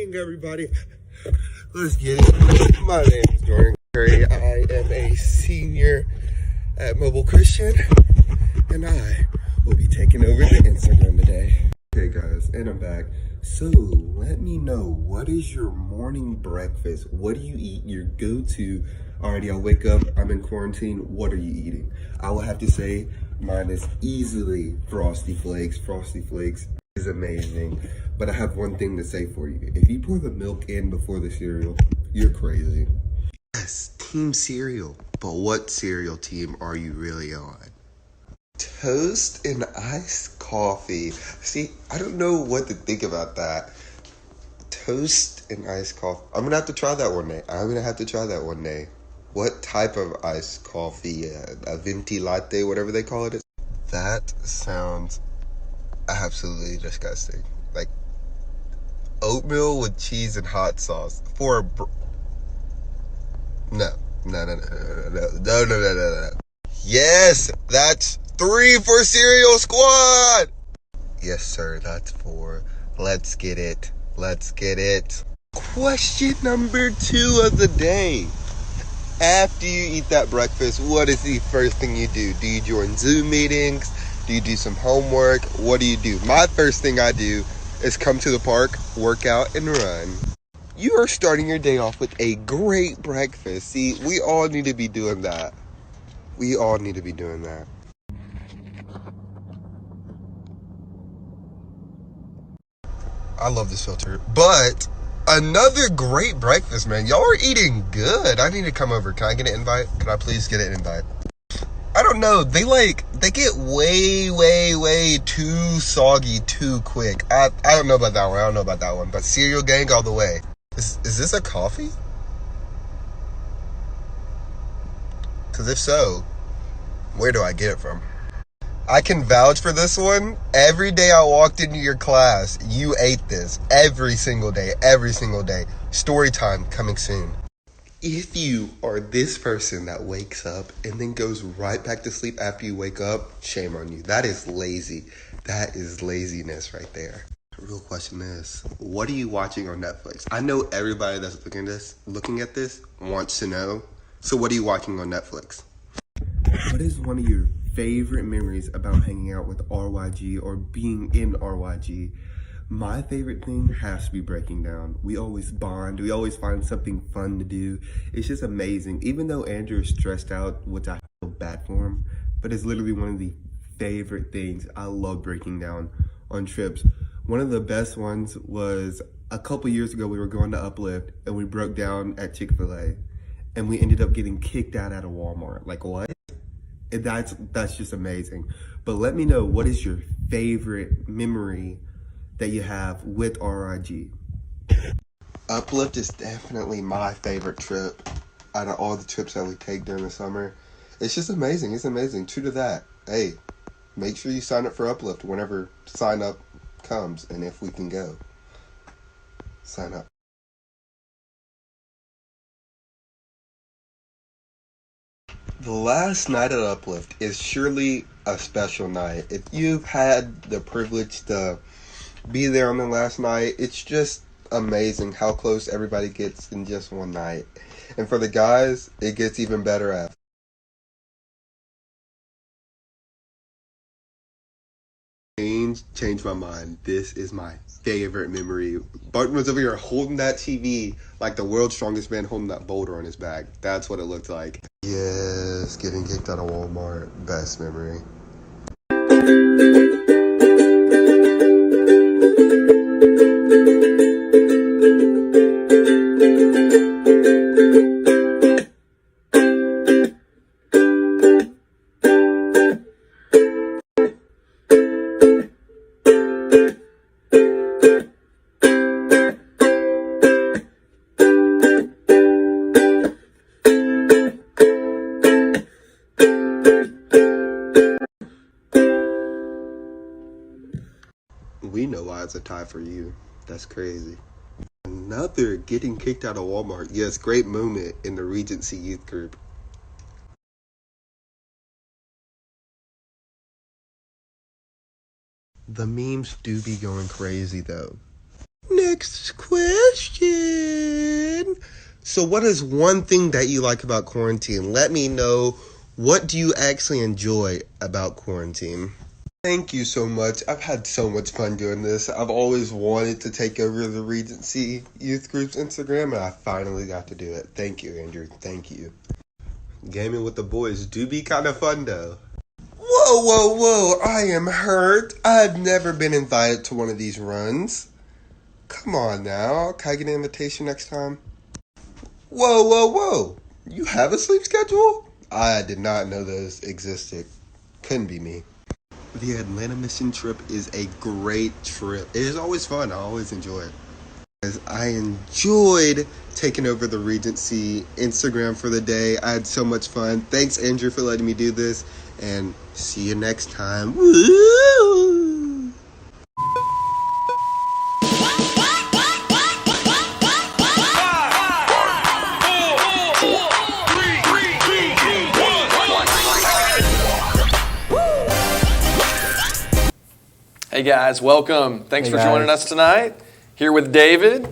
morning, everybody. Let's get it. My name is Jordan Curry. I am a senior at Mobile Christian, and I will be taking over the Instagram today. Okay, guys, and I'm back. So, let me know, what is your morning breakfast? What do you eat? Your go-to? Alrighty, I wake up, I'm in quarantine. What are you eating? I will have to say, mine is easily Frosty Flakes. Frosty Flakes is amazing. But I have one thing to say for you. If you pour the milk in before the cereal, you're crazy. Yes, team cereal. But what cereal team are you really on? Toast and iced coffee. See, I don't know what to think about that. Toast and iced coffee. I'm gonna have to try that one day. What type of iced coffee? A venti latte, whatever they call it. That sounds absolutely disgusting. Like oatmeal with cheese and hot sauce for a no. Yes, that's 3 for Cereal Squad. Yes, sir, that's 4. Let's get it. Question number 2 of the day. After you eat that breakfast, what is the first thing you do? Do you join Zoom meetings? Do you do some homework? What do you do? My first thing I do is come to the park, work out, and run. You are starting your day off with a great breakfast. See, we all need to be doing that. I love this filter. But another great breakfast, man. Y'all are eating good. I need to come over. Can I get an invite? Can I please get an invite? I don't know. They get way too soggy too quick. I don't know about that one. But cereal gang all the way. Is this a coffee? Because if so, where do I get it from? I can vouch for this one. Every day I walked into your class, you ate this. Every single day. Story time coming soon. If you are this person that wakes up and then goes right back to sleep after you wake up, shame on you. That is lazy. That is laziness right there. The real question is, what are you watching on Netflix? I know everybody that's looking at this wants to know. So what are you watching on Netflix? What is one of your favorite memories about hanging out with RYG or being in RYG? My favorite thing has to be breaking down. We always bond. We always find something fun to do. It's just amazing. Even though Andrew is stressed out, which I feel bad for him, but it's literally one of the favorite things. I love breaking down on trips. One of the best ones was a couple years ago. We were going to Uplift and we broke down at Chick-fil-A and we ended up getting kicked out at a Walmart. Like, what? And that's just amazing. But let me know, what is your favorite memory that you have with RIG? Uplift is definitely my favorite trip out of all the trips that we take during the summer. It's just amazing. It's amazing. True to that. Hey, make sure you sign up for Uplift whenever sign up comes, and if we can go, sign up. The last night at Uplift is surely a special night. If you've had the privilege to be there on the last night, it's just amazing how close everybody gets in just one night. And for the guys, it gets even better after. Change my mind. This is my favorite memory. Barton was over here holding that TV like the world's strongest man holding that boulder on his back. That's what it looked like. Yes, getting kicked out of Walmart. Best memory. We know why it's a tie for you. That's crazy. Another getting kicked out of Walmart. Yes, great moment in the Regency youth group. The memes do be going crazy though. Next next question. So what is one thing that you like about quarantine? Let me know. What do you actually enjoy about quarantine? Thank you so much. I've had so much fun doing this. I've always wanted to take over the Regency Youth Group's Instagram, and I finally got to do it. Thank you, Andrew. Thank you. Gaming with the boys do be kind of fun, though. Whoa. I am hurt. I've never been invited to one of these runs. Come on now. Can I get an invitation next time? Whoa. You have a sleep schedule? I did not know those existed. Couldn't be me. The Atlanta mission trip is a great trip. It is always fun. I always enjoy it. As I enjoyed taking over the Regency Instagram for the day. I had so much fun. Thanks, Andrew, for letting me do this. And see you next time. Woo! Hey guys, welcome. Thanks for joining us tonight. Here with David.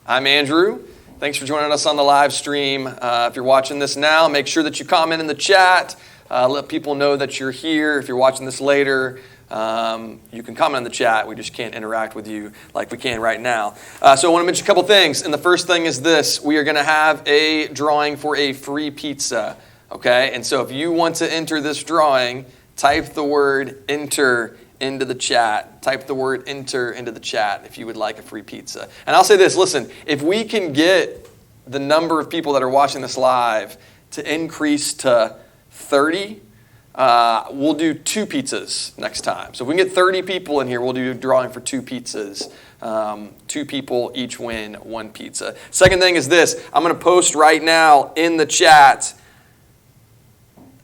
I'm Andrew. Thanks for joining us on the live stream. If you're watching this now, make sure that you comment in the chat. Let people know that you're here. If you're watching this later, you can comment in the chat. We just can't interact with you like we can right now. So I want to mention a couple things. And the first thing is this. We are going to have a drawing for a free pizza. Okay? And so if you want to enter this drawing, type the word enter into the chat. Type the word enter into the chat if you would like a free pizza. And I'll say this, listen, if we can get the number of people that are watching this live to increase to 30, we'll do 2 pizzas next time. So if we can get 30 people in here, we'll do a drawing for 2 pizzas. 2 people each win 1 pizza. Second thing is this, I'm going to post right now in the chat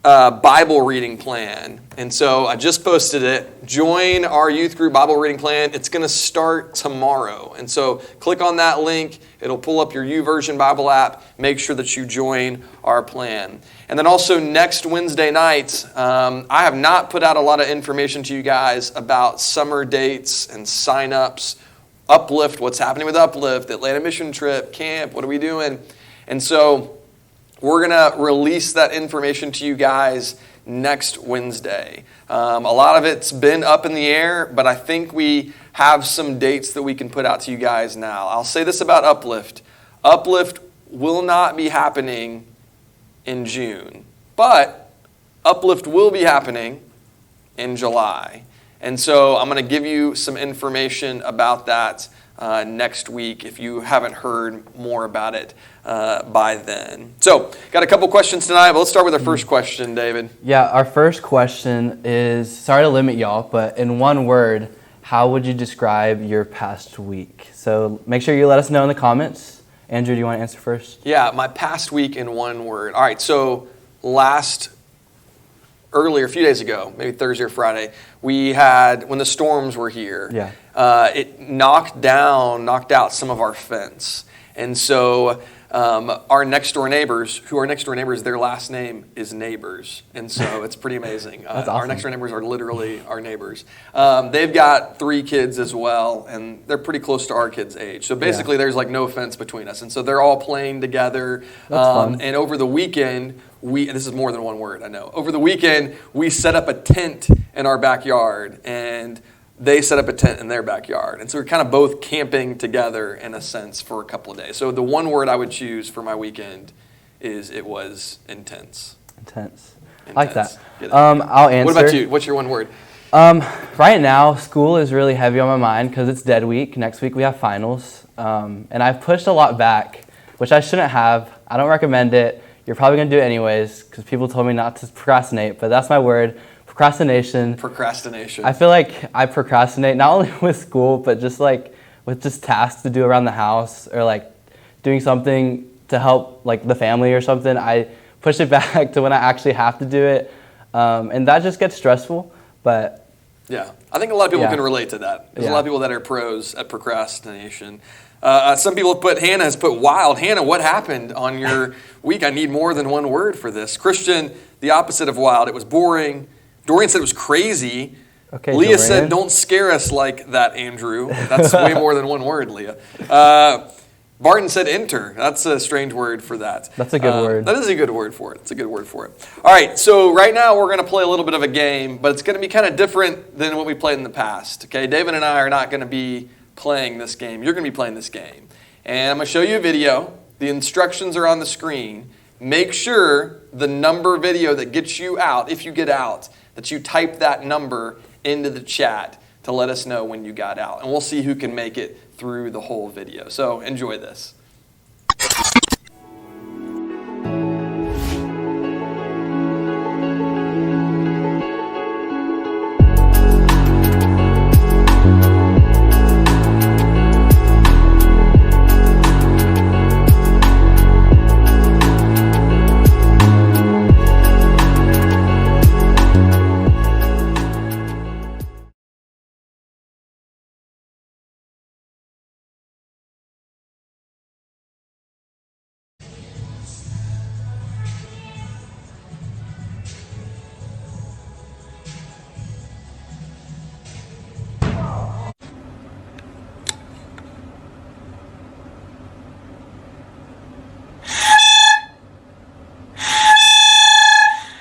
Bible reading plan. And so I just posted it. Join our youth group Bible reading plan. It's going to start tomorrow. And so click on that link. It'll pull up your YouVersion Bible app. Make sure that you join our plan. And then also next Wednesday night, I have not put out a lot of information to you guys about summer dates and sign-ups, Uplift, what's happening with Uplift, Atlanta mission trip, camp, what are we doing? And so we're going to release that information to you guys next Wednesday. A lot of it's been up in the air, but I think we have some dates that we can put out to you guys now. I'll say this about Uplift. Uplift will not be happening in June, but Uplift will be happening in July. And so I'm going to give you some information about that next week if you haven't heard more about it by then. So, got a couple questions tonight, but let's start with our first question, David. Yeah, our first question is, sorry to limit y'all, but in one word, how would you describe your past week? So make sure you let us know in the comments. Andrew, do you want to answer first? Yeah, my past week in one word. All right, so earlier, a few days ago, maybe Thursday or Friday, we had, when the storms were here, it knocked out some of our fence. And so our next door neighbors, their last name is Neighbors. And so it's pretty amazing. That's awesome. Our next door neighbors are literally our neighbors. They've got 3 kids as well, and they're pretty close to our kids' age. So basically there's like no fence between us. And so they're all playing together. That's fun. And over the weekend, this is more than one word, I know. Over the weekend, we set up a tent in our backyard, and they set up a tent in their backyard. And so we're kind of both camping together in a sense for a couple of days. So the one word I would choose for my weekend is it was intense. Intense. I like that. I'll answer. What about you? What's your one word? Right now, school is really heavy on my mind because it's dead week. Next week we have finals. And I've pushed a lot back, which I shouldn't have. I don't recommend it. You're probably going to do it anyways because people told me not to procrastinate, but that's my word. Procrastination. I feel like I procrastinate not only with school, but just like with just tasks to do around the house or like doing something to help like the family or something. I push it back to when I actually have to do it. And that just gets stressful, but yeah, I think a lot of people can relate to that. There's a lot of people that are pros at procrastination. Some people Hannah has put wild. Hannah, what happened on your week? I need more than one word for this. Christian, the opposite of wild. It was boring. Dorian said it was crazy. Okay, Leah Joanne. said, don't scare us like that, Andrew. That's way more than one word, Leah. Barton said enter. That's a strange word for that. That's a good word. That is a good word for it. It's a good word for it. All right, so right now we're going to play a little bit of a game, but it's going to be kind of different than what we played in the past. Okay, David and I are not going to be playing this game. You're going to be playing this game. And I'm going to show you a video. The instructions are on the screen. Make sure the number video that gets you out, if you get out, that you type that number into the chat to let us know when you got out. And we'll see who can make it through the whole video. So enjoy this.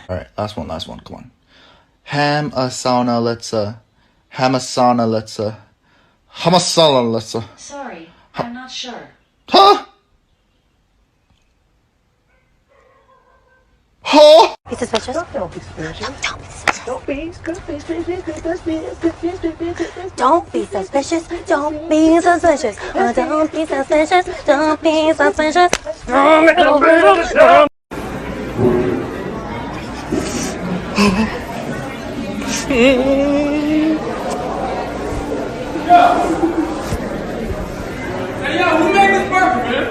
All right, last one, come on. Ham a sauna, let's Sorry, I'm not sure. Huh? Huh? Be suspicious? Don't be suspicious. Don't be suspicious. Don't be suspicious. Don't be suspicious. Don't be suspicious. Don't be suspicious. Hey, yo, who made this burger, man?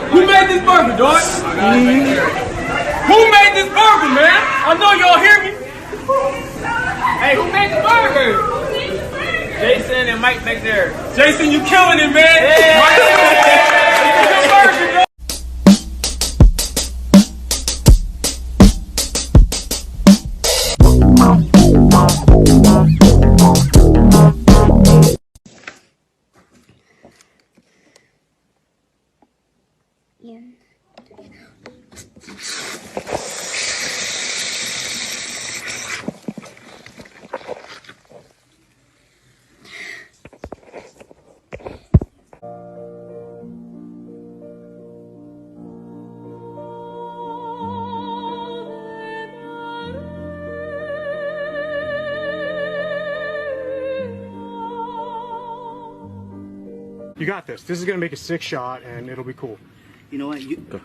Who made this burger, dog? Who made this burger, man? I know y'all hear me. Hey, who made the burger? Jason and Mike back there. Jason, you killing it, man. Yeah. Right there. It's a good burger, dog. You got this. This is going to make a 6 shot, and it'll be cool. You know what?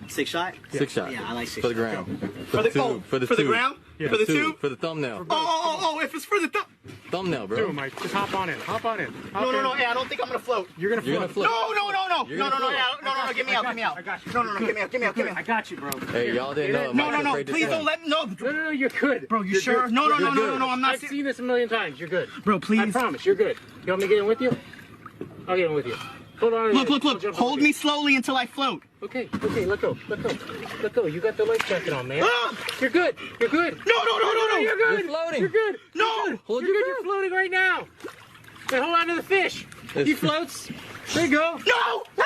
6 shot? 6 shot. Yeah, I like 6 for the shot. ground. For the ground? Yeah. For the tube? For the thumbnail. Oh, if it's for the Thumbnail, bro. Do it, Mike. Just hop on in. Hop on in. No. Hey, I don't think I'm gonna float. You're gonna float. You're gonna float. No. You're gonna float. No. Get me out. I got you. No. Get me out. I got you, bro. Hey, y'all didn't know. No. Please don't let no. No. You're good. Bro, you sure? No. I'm not. I've seen this a million times. You're good. Bro, please. I promise. You're good. You want me to get in with you? I'll get in with you. Hold on. Look. Hold me slowly until I float. Okay. Let go. You got the life jacket on, man. You're good. No. You're good. You're floating. You're good. No. Hold You're your good. You're floating right now. Hey, hold on to the fish. He floats. There you go. No. Go.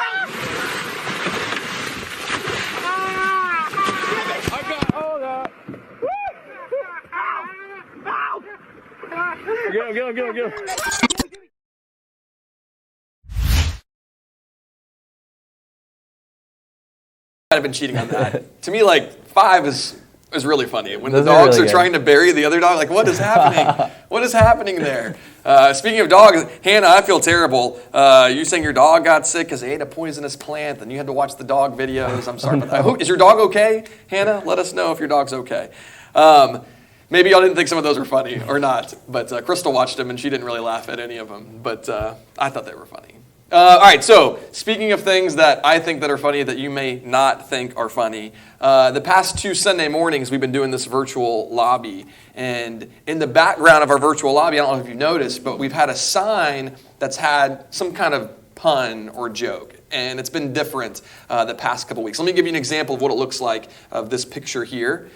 I've been cheating on that. To me, like 5 is really funny. When Those the are dogs really are good. trying to bury the other dog, like what is happening? What is happening there? Speaking of dogs, Hannah, I feel terrible. You saying your dog got sick because they ate a poisonous plant and you had to watch the dog videos. I'm sorry about that. Is your dog okay, Hannah? Let us know if your dog's okay. Maybe y'all didn't think some of those were funny or not, but Crystal watched them and she didn't really laugh at any of them. But I thought they were funny. All right, so speaking of things that I think that are funny that you may not think are funny, the past 2 Sunday mornings we've been doing this virtual lobby. And in the background of our virtual lobby, I don't know if you've noticed, but we've had a sign that's had some kind of pun or joke. And it's been different the past couple weeks. Let me give you an example of what it looks like of this picture here.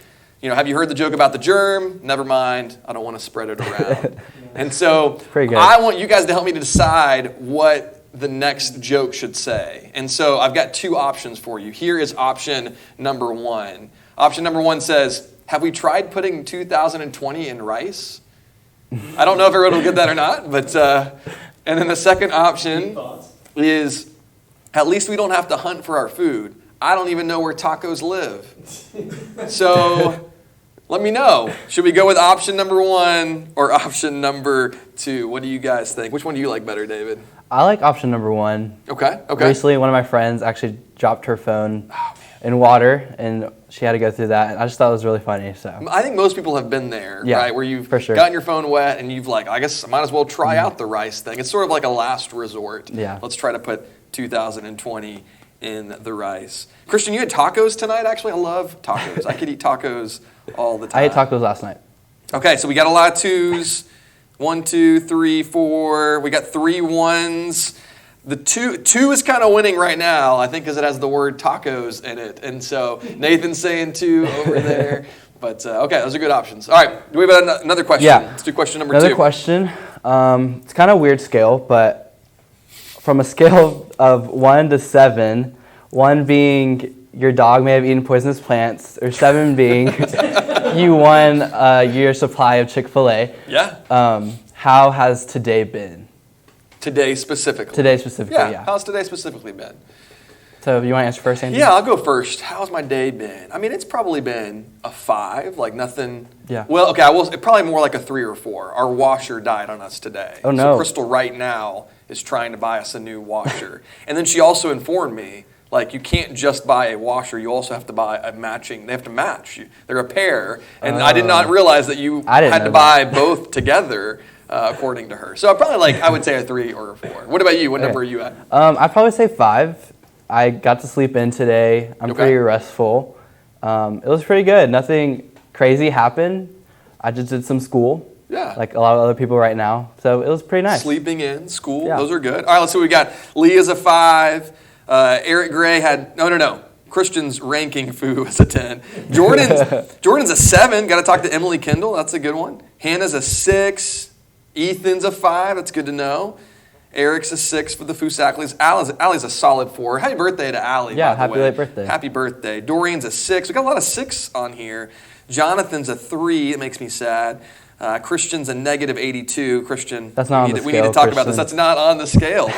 have you heard the joke about the germ? Never mind, I don't want to spread it around. And so Pretty good. I want you guys to help me to decide what the next joke should say. And so I've got two options for you. Here is option number one. Option number one says, have we tried putting 2020 in rice? I don't know if everyone will get that or not, but and then the second option is, at least we don't have to hunt for our food. I don't even know where tacos live. So let me know. Should we go with option number one or option number two? What do you guys think? Which one do you like better, David? I like option number one. Okay. Recently, one of my friends actually dropped her phone in water, and she had to go through that. I just thought it was really funny. So I think most people have been there, Yeah, right? Where you've for sure. gotten your phone wet and you've I guess I might as well try out the rice thing. It's sort of like a last resort. Yeah. Let's try to put 2020 in the rice. Christian, you had tacos tonight, actually? I love tacos. I could eat tacos all the time. I ate tacos last night. Okay, so we got a lot of twos. 1, 2, 3, 4. We got 3 ones. The two is kind of winning right now, I think, because it has the word tacos in it. And so Nathan's saying 2 over there. But okay, those are good options. All right, do we have another question? Yeah. Let's do question number 2. Another question. It's kind of a weird scale, but from a scale of 1 to 7, 1 being your dog may have eaten poisonous plants, or 7 being you won a year's supply of Chick-fil-A. Yeah. How has today been? Today specifically. Yeah. How's today specifically been? So you want to answer first, Andy? Yeah, I'll go first. How's my day been? I mean, it's probably been a 5, like nothing. Yeah. Well, okay, probably more like a 3 or 4. Our washer died on us today. Oh, no. So Crystal right now is trying to buy us a new washer. And then she also informed me, you can't just buy a washer, you also have to buy a matching, they have to match. They're a pair. And I did not realize that you had to buy both together, according to her. So probably I would say a 3 or a 4. What about you? What number are you at? I'd probably say 5. I got to sleep in today. I'm pretty restful. It was pretty good. Nothing crazy happened. I just did some school. Yeah. Like a lot of other people right now. So it was pretty nice. Sleeping in, school, Yeah. those are good. All right, let's see what we got. Leah's a 5. Eric Gray had, no. Christian's ranking Foo as a 10. Jordan's a 7. Got to talk to Emily Kendall. That's a good one. Hannah's a 6. Ethan's a 5. That's good to know. Eric's a 6 for the Foosackleys. Allie's a solid 4. Happy birthday to Allie, Yeah, by the happy way. late birthday. Happy birthday. Dorian's a 6. We got a lot of 6 on here. Jonathan's a 3. It makes me sad. Christian's a negative 82. Christian, That's not on the we need to scale, talk about this. Christian. That's not on the scale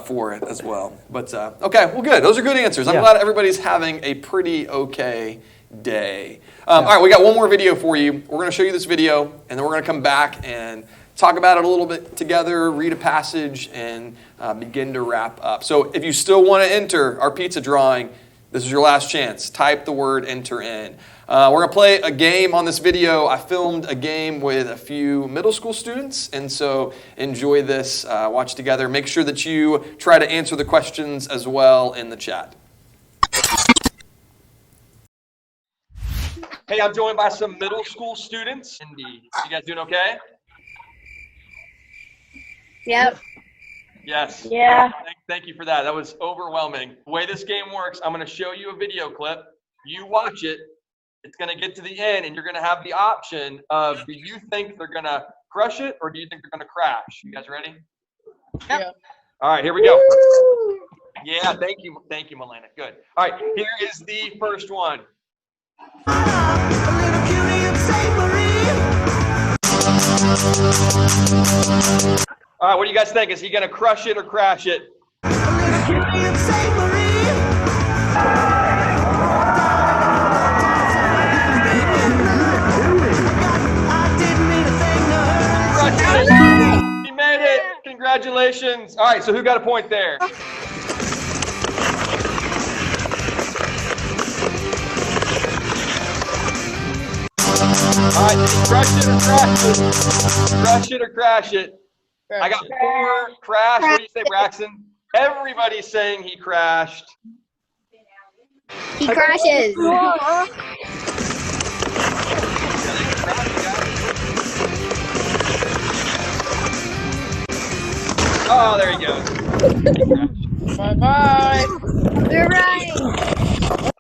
for it as well. But okay, well, good. Those are good answers. I'm Yeah. glad everybody's having a pretty okay day. All right, we got one more video for you. We're going to show you this video, and then we're going to come back and talk about it a little bit together, read a passage, and begin to wrap up. So if you still want to enter our pizza drawing, this is your last chance. Type the word enter in. We're going to play a game on this video. I filmed a game with a few middle school students, and so enjoy this. Watch together. Make sure that you try to answer the questions as well in the chat. Hey, I'm joined by some middle school students. Indeed. You guys doing okay? Yep. Yes. Yeah. Thank you for that. That was overwhelming. The way this game works, I'm going to show you a video clip. You watch it. It's going to get to the end, and you're going to have the option of, do you think they're going to crush it, or do you think they're going to crash? You guys ready? Yep. All right, here we go. Yeah, thank you, Milena. Good. All right, here is the first one. All right, what do you guys think? Is he going to crush it or crash it? He made it! Congratulations! All right, so who got a point there? All right, did he crush it or crash it? Crush it or crash it? I got 4. Crash. What do you say, Braxton? Everybody's saying he crashed. He crashes. Oh, there he goes. Bye-bye. You're right.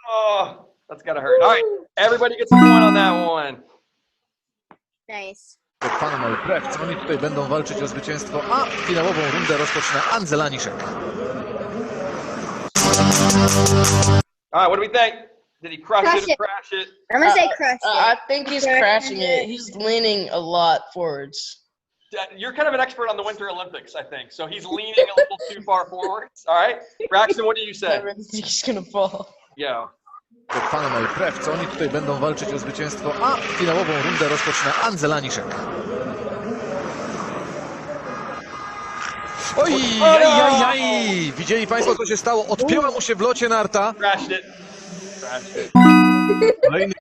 Oh, that's gotta hurt. All right, Everybody gets a point on that one. Nice. Final Brecht. Oni tutaj będą walczyć o zwycięstwo, a finałową rundę rozpoczyna Anzela Niszek. All right, what do we think? Did he crush it or crash it? I'm gonna say crush it. I think he's crashing it. He's leaning a lot forwards. You're kind of an expert on the Winter Olympics, I think. So he's leaning a little too far forwards. All right. Braxton, what do you say? He's gonna fall. Yo. Final Brecht. Oni tutaj będą walczyć o zwycięstwo, a finałową rundę rozpoczyna Anzela Niszek. Oj, jaj. Widzieli Państwo, co się stało? Odpięła mu się w locie narta. Crashed it. Crashed it. Kolejny.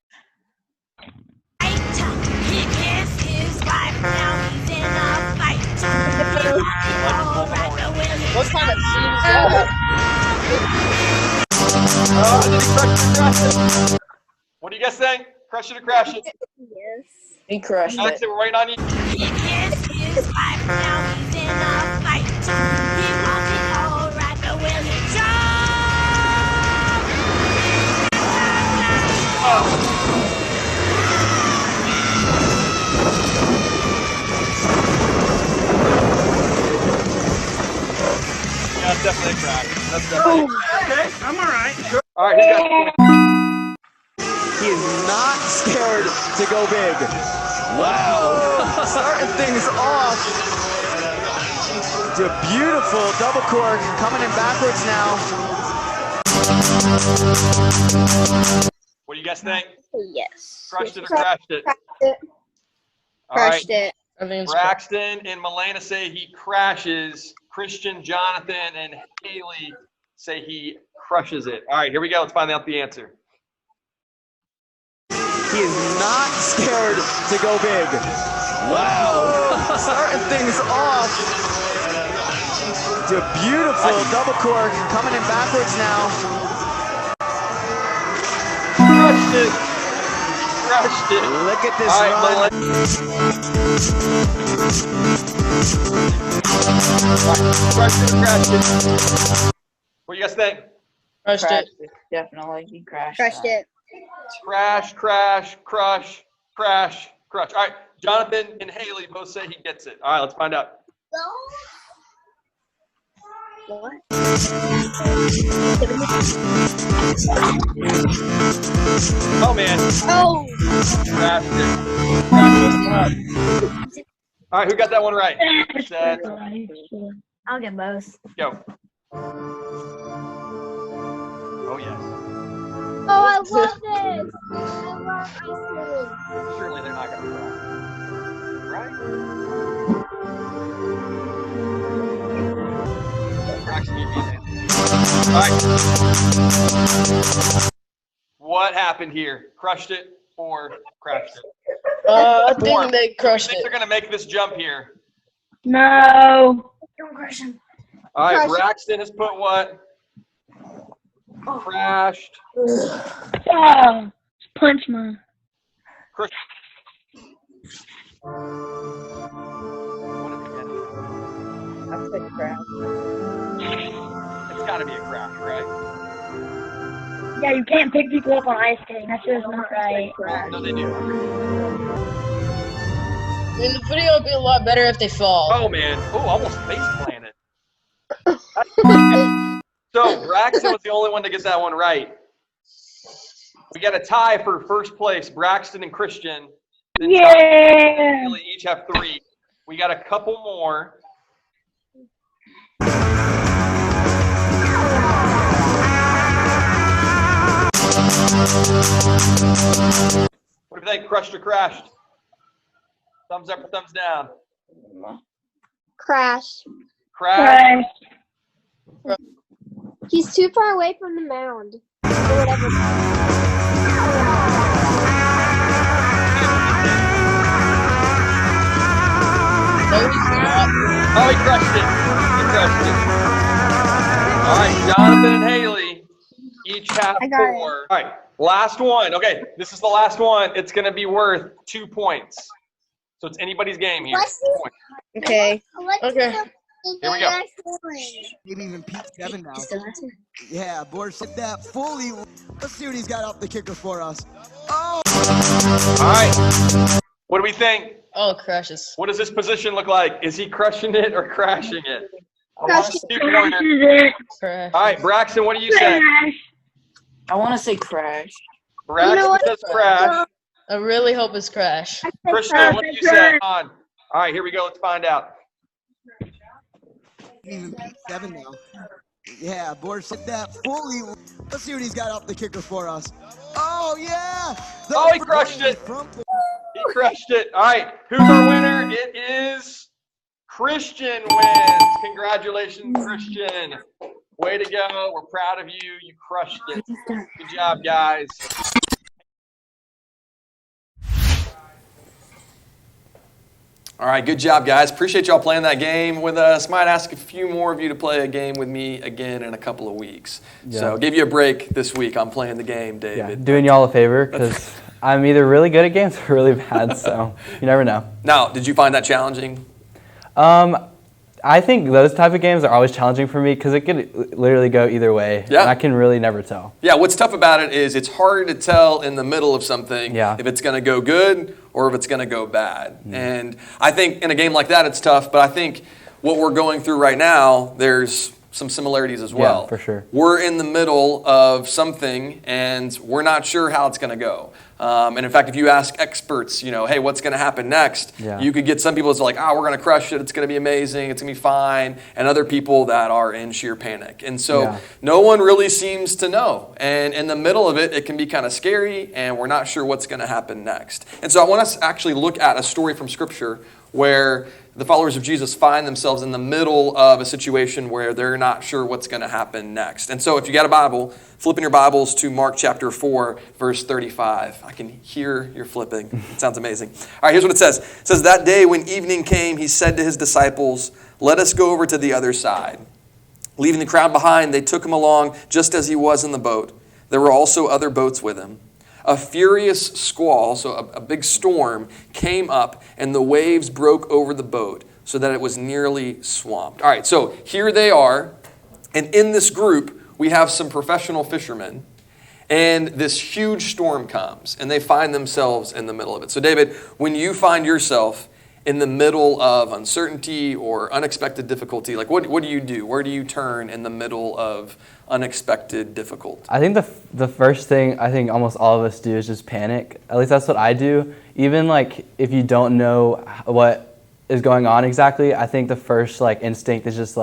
What kind of scene is that? Did he crush it or crash it? What do you guys think? Crush it or crash it? Yes. He crushed Alex, it. we're waiting on you. Yeah, it's definitely a crash. That's definitely a crash. Okay, I'm alright. All right, who's got He is not scared to go big. Wow. Starting things off. The beautiful double cork coming in backwards now. What do you guys think? Yes. Crushed it or crashed it? Crushed it. All right. Crushed it. I think it's Braxton and Milena say he crashes. Christian, Jonathan, and Haley say he crushes it. All right, here we go. Let's find out the answer. He is not scared to go big. Wow. Starting things off. The beautiful double cork coming in backwards now. Crushed it. Crushed it. Look at this All right, run. Crushed it or crashed it? What do you guys think? crushed it. Definitely, he crashed. Crushed it. Crash, crash, crush, crash, crush. All right, Jonathan and Haley both say he gets it. All right, let's find out. What? Oh, man. Oh! Crashed it. Crashed it. All right, who got that one right? Set. I'll get both. Go. Oh, yes. Oh, I love this! I love ice cream. Surely they're not going to crash. Right? Braxton, you beat it. All right. What happened here? Crushed it or crashed it? I think they crushed it. They're going to make this jump here. No. Don't crush him. All right, Crush. Braxton has put what? Crashed. Oh, punch mine. Chris. That's a crash. It's got to be a crash, right? Yeah, you can't pick people up on ice skating. That's just not right. No, they do. I mean, the video would be a lot better if they fall. Oh, man. Oh, almost face planted. So, Braxton was the only one to get that one right. We got a tie for first place, Braxton and Christian. Then Yeah. Really each have 3. We got a couple more. What do you think? Crushed or crashed? Thumbs up or thumbs down? Crash. Crash. He's too far away from the mound. Or whatever. Oh, he crushed it. He crushed it. All right, Jonathan and Haley each have 4. All right, last one. Okay, this is the last one. It's going to be worth 2 points. So it's anybody's game here. Okay. Okay. Here we go. Maybe even Pete 7 now. Yeah, Borsch hit that fully. Let's see what he's got up the kicker for us. Oh! All right. What do we think? Oh, it crashes. What does this position look like? Is he crushing it or crashing it? Crashes Crash. All right, Braxton, what do you say? I want to say crash. Braxton says crash. I really hope it's crash. Christian, what do you say? On. All right, here we go. Let's find out. Even Pete 7 now. Yeah, Borsch hit that fully. Let's see what he's got up the kicker for us. Oh, yeah! Oh, he crushed it. He crushed it. All right, who's our winner? It is Christian wins. Congratulations, Christian. Way to go. We're proud of you. You crushed it. Good job, guys. All right, good job, guys. Appreciate y'all playing that game with us. Might ask a few more of you to play a game with me again in a couple of weeks. Yeah. So give you a break this week. I'm playing the game, David. Yeah, doing y'all a favor because I'm either really good at games or really bad, so you never know. Now, did you find that challenging? I think those type of games are always challenging for me because it could literally go either way. Yeah. And I can really never tell. Yeah, what's tough about it is it's hard to tell in the middle of something if it's going to go good or if it's going to go bad. And I think in a game like that, it's tough, but I think what we're going through right now, there's some similarities as well. Yeah, for sure. We're in the middle of something and we're not sure how it's going to go. And in fact, if you ask experts, hey, what's going to happen next? Yeah. You could get some people that's like, we're going to crush it. It's going to be amazing. It's going to be fine. And other people that are in sheer panic. And so no one really seems to know. And in the middle of it, it can be kind of scary and we're not sure what's going to happen next. And so I want us to actually look at a story from Scripture where the followers of Jesus find themselves in the middle of a situation where they're not sure what's going to happen next. And so if you got a Bible, flip in your Bibles to Mark chapter 4, verse 35. I can hear you're flipping. It sounds amazing. All right, here's what it says. It says, that day when evening came, he said to his disciples, let us go over to the other side. Leaving the crowd behind, they took him along just as he was in the boat. There were also other boats with him. A furious squall, so a big storm, came up, and the waves broke over the boat so that it was nearly swamped. All right, so here they are, and in this group, we have some professional fishermen, and this huge storm comes, and they find themselves in the middle of it. So David, when you find yourself in the middle of uncertainty or unexpected difficulty, like what do you do? Where do you turn in the middle of unexpected difficulty? I think the first thing I think almost all of us do is just panic. At least that's what I do. Even like if you don't know what is going on exactly, I think the first instinct is just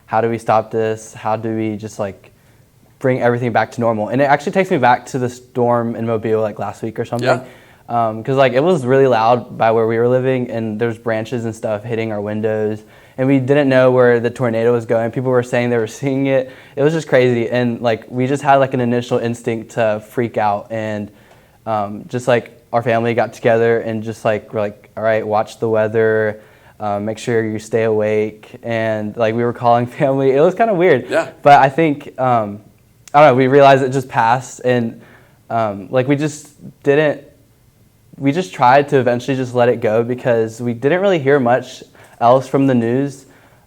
how do we stop this? How do we just bring everything back to normal? And it actually takes me back to the storm in Mobile last week or something. Yeah. Because it was really loud by where we were living, and there's branches and stuff hitting our windows, and we didn't know where the tornado was going. People were saying they were seeing it. It was just crazy, and we just had an initial instinct to freak out, and just our family got together and just we're all right, watch the weather, make sure you stay awake, and we were calling family. It was kind of weird. Yeah. But I think I don't know. We realized it just passed, and we just tried to eventually just let it go because we didn't really hear much else from the news.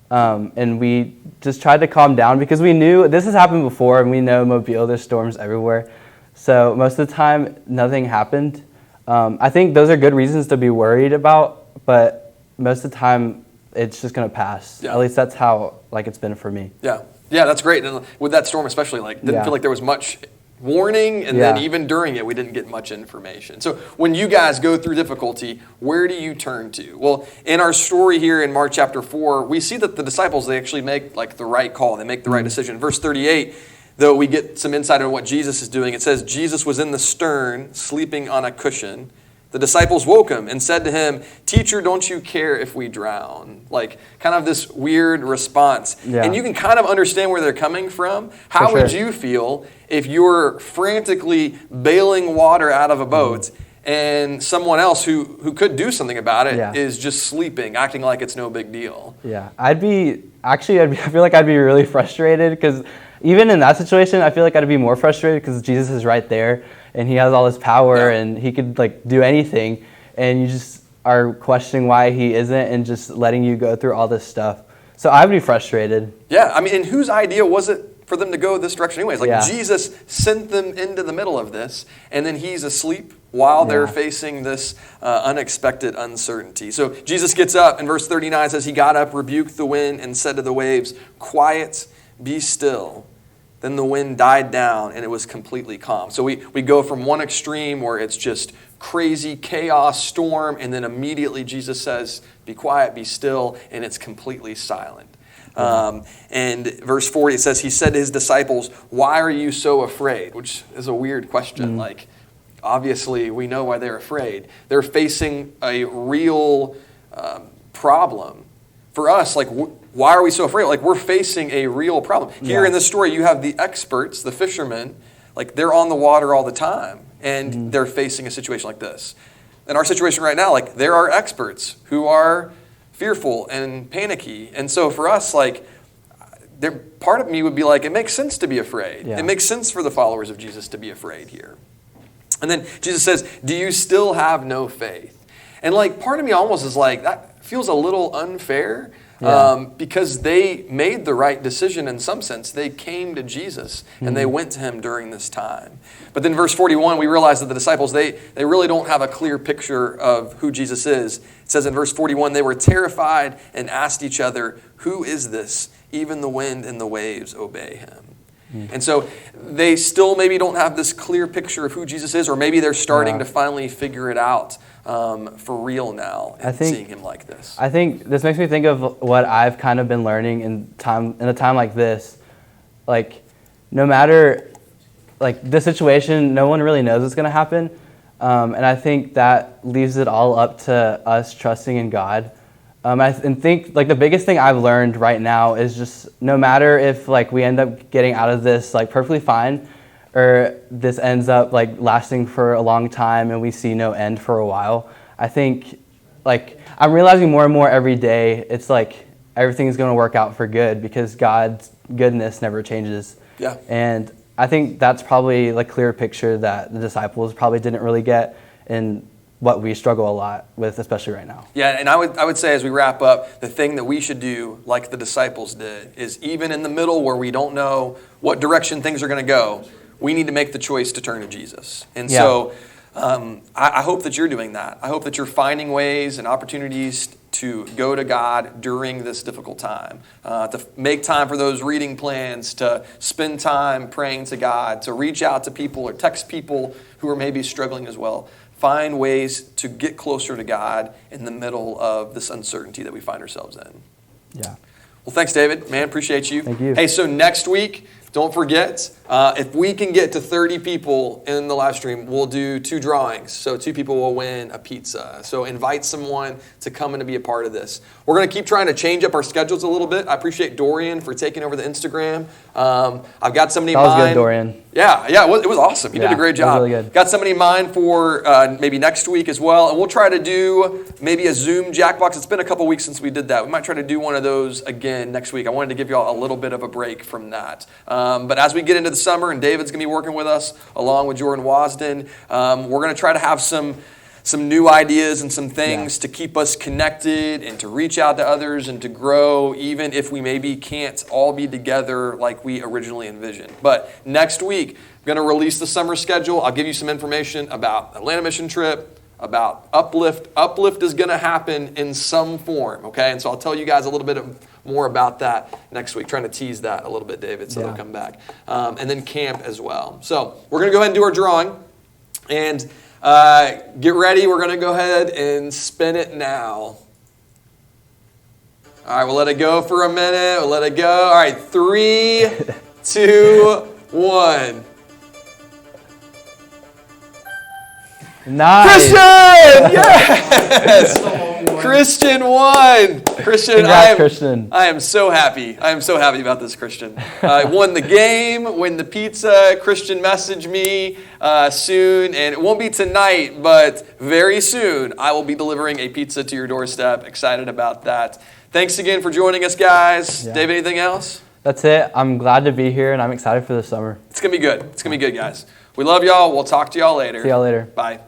And we just tried to calm down because we knew this has happened before, and we know Mobile, there's storms everywhere. So most of the time, nothing happened. I think those are good reasons to be worried about, but most of the time, it's just going to pass. Yeah. At least that's how it's been for me. Yeah. Yeah, that's great. And with that storm especially, didn't feel like there was much warning, and then even during it, we didn't get much information. So when you guys go through difficulty, where do you turn to? Well, in our story here in Mark chapter 4, we see that the disciples, they actually make the right call. They make the right decision. Verse 38, though we get some insight on what Jesus is doing, it says, Jesus was in the stern, sleeping on a cushion. The disciples woke him and said to him, "Teacher, don't you care if we drown?" Kind of this weird response. Yeah. And you can kind of understand where they're coming from. How would you feel if you're frantically bailing water out of a boat and someone else who could do something about it is just sleeping, acting like it's no big deal? Yeah, I feel like I'd be really frustrated because even in that situation, I feel like I'd be more frustrated because Jesus is right there and he has all this power and he could do anything, and you just are questioning why he isn't and just letting you go through all this stuff. So I would be frustrated. Yeah, I mean, and whose idea was it for them to go this direction anyways? Like, Yeah. Jesus sent them into the middle of this, and then he's asleep while they're facing this unexpected uncertainty. So Jesus gets up, and verse 39 says, he got up, rebuked the wind, and said to the waves, quiet, be still. Then the wind died down, and it was completely calm. So we go from one extreme where it's just crazy chaos, storm, and then immediately Jesus says, be quiet, be still, and it's completely silent. And verse 40, it says, he said to his disciples, why are you so afraid? Which is a weird question. Like, obviously, we know why they're afraid. They're facing a real problem. For us, like, why are we so afraid? Like, we're facing a real problem. Here in this story, you have the experts, the fishermen, like, they're on the water all the time, and they're facing a situation like this. In our situation right now, like, there are experts who are fearful and panicky. And so for us, like, part of me would be like, it makes sense to be afraid. It makes sense for the followers of Jesus to be afraid here. And then Jesus says, do you still have no faith? And like, part of me almost is like, that feels a little unfair. Because they made the right decision in some sense. They came to Jesus and they went to him during this time. But then verse 41, we realize that the disciples, they really don't have a clear picture of who Jesus is. It says in verse 41, they were terrified and asked each other, who is this? Even the wind and the waves obey him. And so they still maybe don't have this clear picture of who Jesus is, or maybe they're starting to finally figure it out for real now and seeing him like this. I think this makes me think of what I've kind of been learning in a time like this. Like, no matter like the situation, no one really knows what's going to happen. And I think that leaves it all up to us trusting in God. I think like the biggest thing I've learned right now is just no matter if like we end up getting out of this like perfectly fine, or this ends up like lasting for a long time and we see no end for a while, I think like I'm realizing more and more every day it's like everything's going to work out for good because God's goodness never changes. Yeah. And I think that's probably like clear picture that the disciples probably didn't really get in what we struggle a lot with, especially right now. Yeah, and I would say as we wrap up, the thing that we should do, like the disciples did, is even in the middle where we don't know what direction things are going to go, we need to make the choice to turn to Jesus. And so I hope that you're doing that. I hope that you're finding ways and opportunities to go to God during this difficult time, to make time for those reading plans, to spend time praying to God, to reach out to people or text people who are maybe struggling as well. Find ways to get closer to God in the middle of this uncertainty that we find ourselves in. Yeah. Well, thanks, David. Man, appreciate you. Thank you. Hey, so next week, don't forget, if we can get to 30 people in the live stream, we'll do 2 drawings. So 2 people will win a pizza. So invite someone to come and to be a part of this. We're going to keep trying to change up our schedules a little bit. I appreciate Dorian for taking over the Instagram. I've got somebody in mind. That was good, Dorian. Yeah, it was awesome. You did a great job. It was really good. Got somebody in mind for maybe next week as well. And we'll try to do maybe a Zoom Jackbox. It's been a couple weeks since we did that. We might try to do one of those again next week. I wanted to give you all a little bit of a break from that. But as we get into the summer, and David's going to be working with us along with Jordan Wasden, we're going to try to have some new ideas and some things to keep us connected and to reach out to others and to grow, even if we maybe can't all be together like we originally envisioned. But next week, I'm going to release the summer schedule. I'll give you some information about Atlanta mission trip, about Uplift. Uplift is going to happen in some form, okay? And so I'll tell you guys a little bit more about that next week. Trying to tease that a little bit, David, so they'll come back. And then camp as well. So we're going to go ahead and do our drawing. And get ready. We're going to go ahead and spin it now. All right, we'll let it go for a minute. We'll let it go. All right, 3, 2, 1. Nice. Christian! Yes! Christian won. Christian, Congrats, Christian. I am so happy. I am so happy about this, Christian. I won the game, win the pizza. Christian messaged me soon, and it won't be tonight, but very soon I will be delivering a pizza to your doorstep. Excited about that. Thanks again for joining us, guys. Yeah. Dave, anything else? That's it. I'm glad to be here, and I'm excited for the summer. It's going to be good. It's going to be good, guys. We love y'all. We'll talk to y'all later. See y'all later. Bye.